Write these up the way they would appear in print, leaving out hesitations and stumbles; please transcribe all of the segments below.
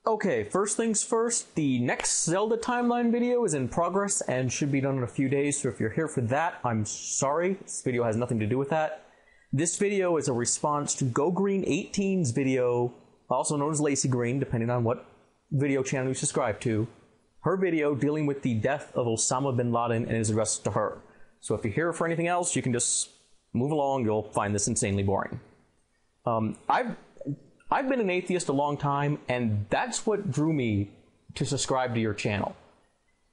Okay, first things first, the next Zelda timeline video is in progress and should be done in a few days, so if you're here for that, I'm sorry. This video has nothing to do with that. This video is a response to GoGreen18's video, also known as Lacy Green, depending on what video channel you subscribe to. Her video dealing with the death of Osama Bin Laden and his address to her. So if you're here for anything else, you can just move along, you'll find this insanely boring. I've been an atheist a long time, and that's what drew me to subscribe to your channel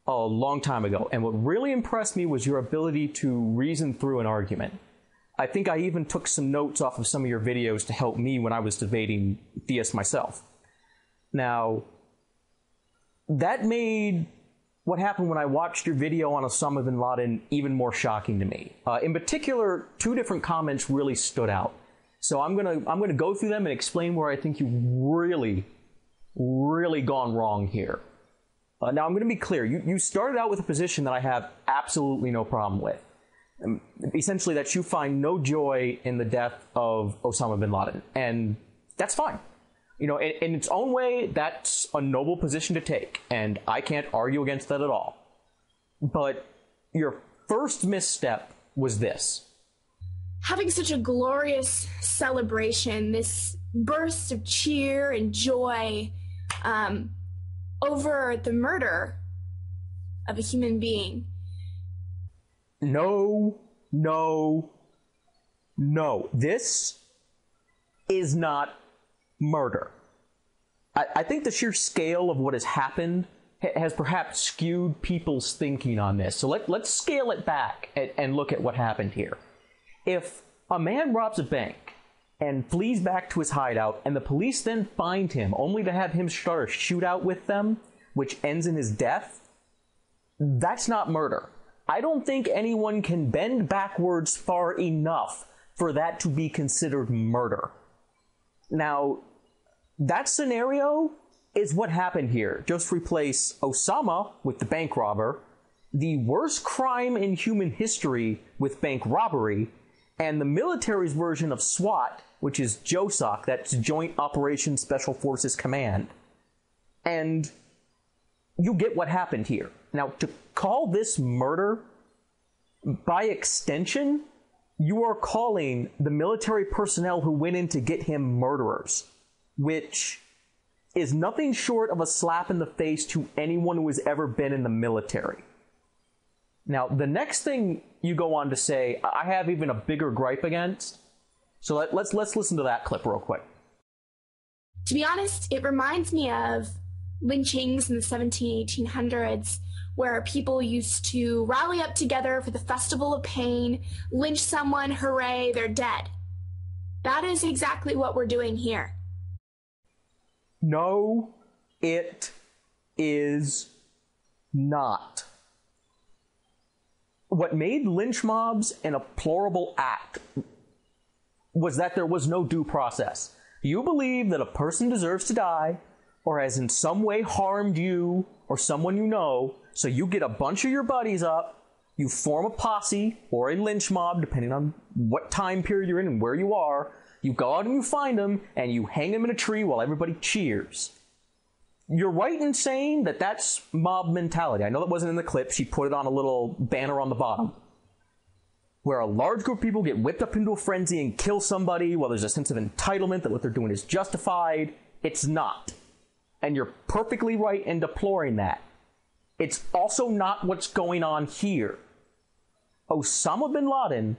a long time ago. And what really impressed me was your ability to reason through an argument. I think I even took some notes off of some of your videos to help me when I was debating theists myself. Now, that made what happened when I watched your video on Osama Bin Laden even more shocking to me. In particular, two different comments really stood out. So I'm gonna go through them and explain where I think you've really gone wrong here. Now I'm gonna be clear. You started out with a position that I have absolutely no problem with. Essentially, that you find no joy in the death of Osama Bin Laden, and that's fine. You know, in its own way, that's a noble position to take, and I can't argue against that at all. But your first misstep was this. Having such a glorious celebration, this burst of cheer and joy over the murder of a human being. No. This is not murder. I think the sheer scale of what has happened has perhaps skewed people's thinking on this. So let's scale it back and look at what happened here. If a man robs a bank and flees back to his hideout and the police then find him only to have him start a shootout with them, which ends in his death, that's not murder. I don't think anyone can bend backwards far enough for that to be considered murder. Now, that scenario is what happened here. Just replace Osama with the bank robber, the worst crime in human history with bank robbery, and the military's version of SWAT, which is JOSOC, that's Joint Operations Special Forces Command. And you get what happened here. Now, to call this murder, by extension, you are calling the military personnel who went in to get him murderers, which is nothing short of a slap in the face to anyone who has ever been in the military. Now, the next thing you go on to say, I have even a bigger gripe against. So let's listen to that clip real quick. To be honest, it reminds me of lynchings in the 1800s, where people used to rally up together for the Festival of Pain, lynch someone, hooray, they're dead. That is exactly what we're doing here. No, it is not. What made lynch mobs an deplorable act was that there was no due process. You believe that a person deserves to die, or has in some way harmed you or someone you know, so you get a bunch of your buddies up, you form a posse or a lynch mob, depending on what time period you're in and where you are, you go out and you find them, and you hang them in a tree while everybody cheers. You're right in saying that that's mob mentality. I know that wasn't in the clip. She put it on a little banner on the bottom, where a large group of people get whipped up into a frenzy and kill somebody while there's a sense of entitlement that what they're doing is justified. It's not. And you're perfectly right in deploring that. It's also not what's going on here. Osama Bin Laden,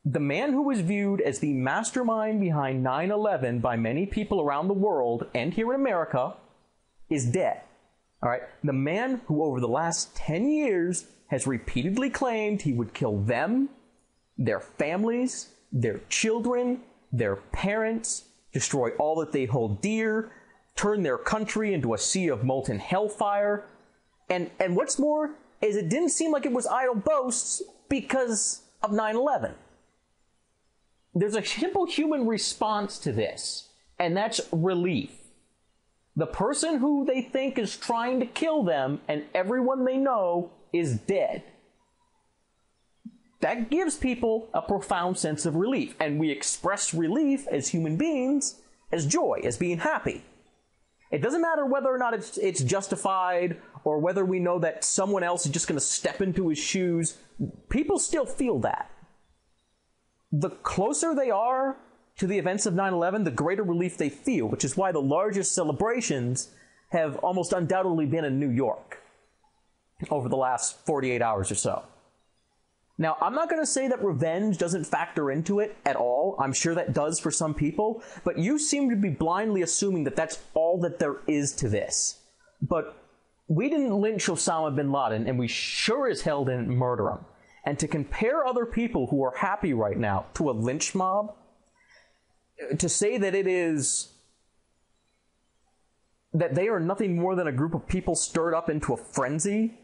the man who was viewed as the mastermind behind 9/11 by many people around the world and here in America, is dead. All right? The man who over the last 10 years has repeatedly claimed he would kill them, their families, their children, their parents, destroy all that they hold dear, turn their country into a sea of molten hellfire. And what's more is it didn't seem like it was idle boasts because of 9/11. There's a simple human response to this, and that's relief. The person who they think is trying to kill them and everyone they know is dead. That gives people a profound sense of relief, and we express relief as human beings as joy, as being happy. It doesn't matter whether or not it's justified or whether we know that someone else is just going to step into his shoes. People still feel that. The closer they are to the events of 9/11, the greater relief they feel, which is why the largest celebrations have almost undoubtedly been in New York over the last 48 hours or so. Now, I'm not going to say that revenge doesn't factor into it at all. I'm sure that does for some people, but you seem to be blindly assuming that that's all that there is to this. But we didn't lynch Osama Bin Laden, and we sure as hell didn't murder him. And to compare other people who are happy right now to a lynch mob, to say that that they are nothing more than a group of people stirred up into a frenzy.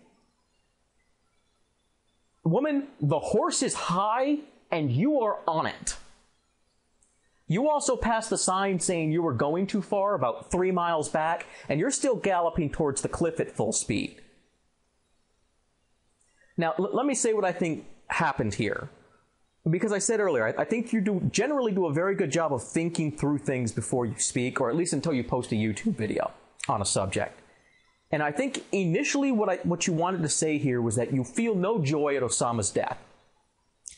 Woman, the horse is high and you are on it. You also passed the sign saying you were going too far, about 3 miles back, and you're still galloping towards the cliff at full speed. Now, let me say what I think happened here. Because I said earlier, I think you generally do a very good job of thinking through things before you speak, or at least until you post a YouTube video on a subject. And I think initially what you wanted to say here was that you feel no joy at Osama's death.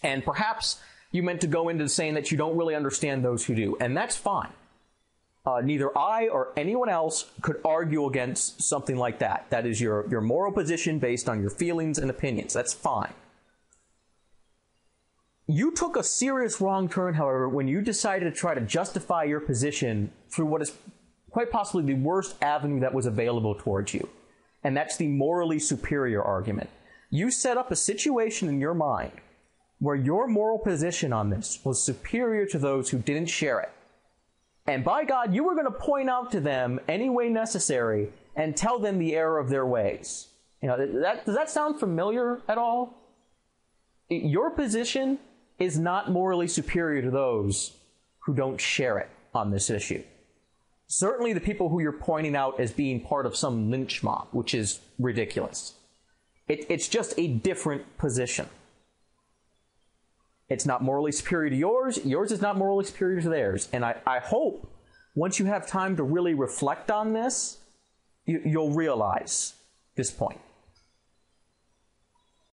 And perhaps you meant to go into saying that you don't really understand those who do. And that's fine. Neither I or anyone else could argue against something like that. That is your moral position based on your feelings and opinions. That's fine. You took a serious wrong turn, however, when you decided to try to justify your position through what is quite possibly the worst avenue that was available towards you. And that's the morally superior argument. You set up a situation in your mind where your moral position on this was superior to those who didn't share it. And by God, you were going to point out to them any way necessary and tell them the error of their ways. Does that sound familiar at all? Your position is not morally superior to those who don't share it on this issue. Certainly the people who you're pointing out as being part of some lynch mob, which is ridiculous. It's just a different position. It's not morally superior to yours. Yours is not morally superior to theirs. And I hope once you have time to really reflect on this, you'll realize this point.